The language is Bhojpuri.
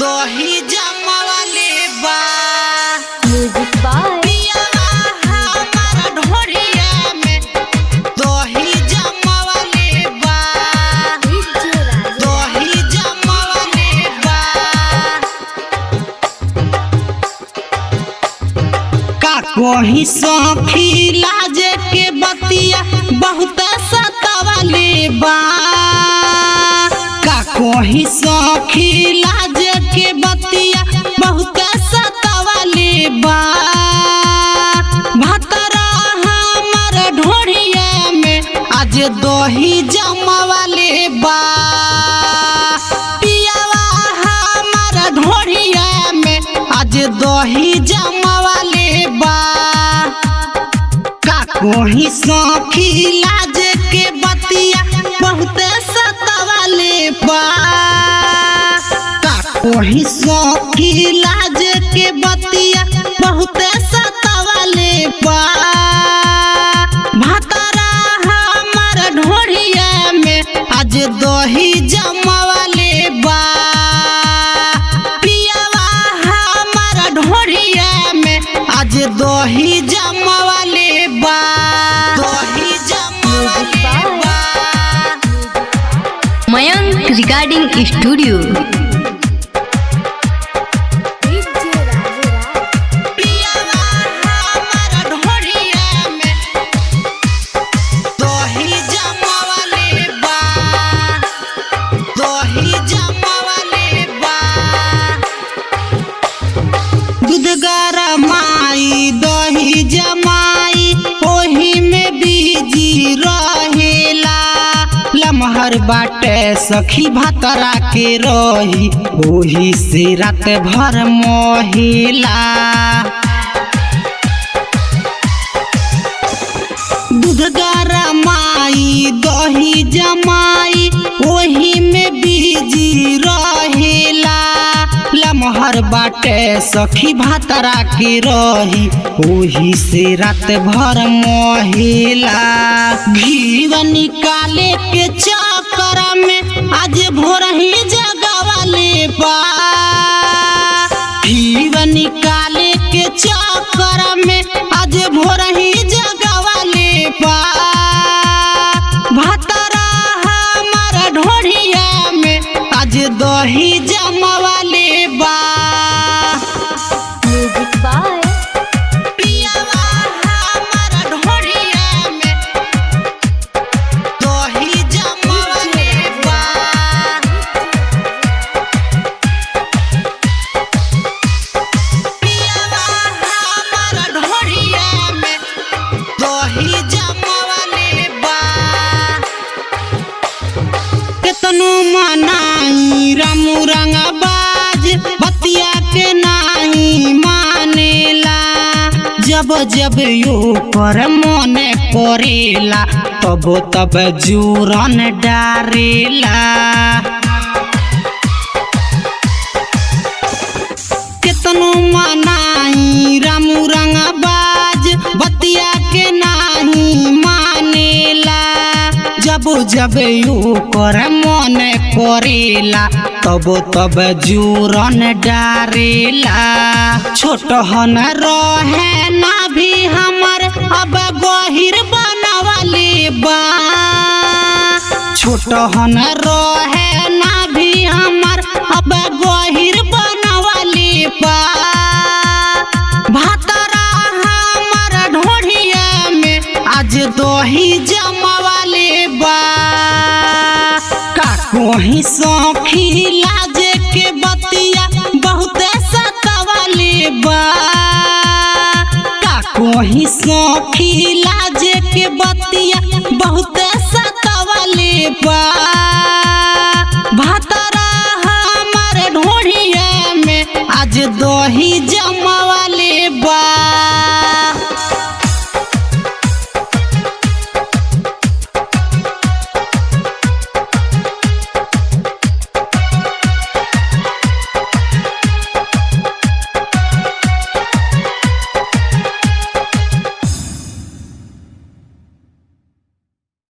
दही जमावले बा म्यूजिक बाय पियावा हमारा ढोरिया में दही जमावले बा दही जमावले बा का कोही सखी लाज के बतिया बहुत सतावले बा का कोही सखी लाज के बतिया बहुत सतावले बा भतरा हमर ढोरिया में आज दही जमावले बा पियावा हमर ढोरिया में आज दही जमावले बा का कोही सखी लाज के बतिया बहुत सतावले बा का कोही सखी लाज के बतिया बहुत सतावले बा भतरा हमर ढोरिया में आज दही जमावले बा पियावा हमर ढोरिया में आज दही जमावले बा दही जमावले बा मयंक रिकॉर्डिंग स्टूडियो। पियावा हमर ढोरिया में दही जमावले बा दही जमावले बा दूध गरमाई दही जमाई ओही में बीजी रहेला लमहर बाटे सखी भतरा के रही ओही से रात भर मोहिला दूध गरमाई दही जमाई ओही में बीजी रहेला लमहर बाटे सखी भतरा के रही ओही से रात भर मोहिला घीव निकाले के चक्कर में आज भोर ही जगवाले बा घीव निकाले के चक्कर में आज भोर ही जगवाले बा भतरा हमर ढोरिया में आज दही जमावले बा म्यूजिक बाय पियावा हमर ढोरिया में दही जमावले बा पियावा हमर ढोरिया में दही जमावले बा केतनो मनाई रामू रंगबाज बतिया के नाही मानेला जब जब यो पर मन करेला तब तब जोरन डारेला केतनो मनाई रामू रंगबाज बतिया के नाही मानेला जब जब यू कर मन करेला तब तब जोरन डारेला छोट हन रहे ना भी हमर अब गहिर बनवले बा छोट हन रहे ना भी हमर अब गहिर बनवले बा भतरा हमर ढोरिया में आज दही जमावले बा का कोही सखी लाज के बतिया बहुत सतावले बा का कोही सखी लाज के बतिया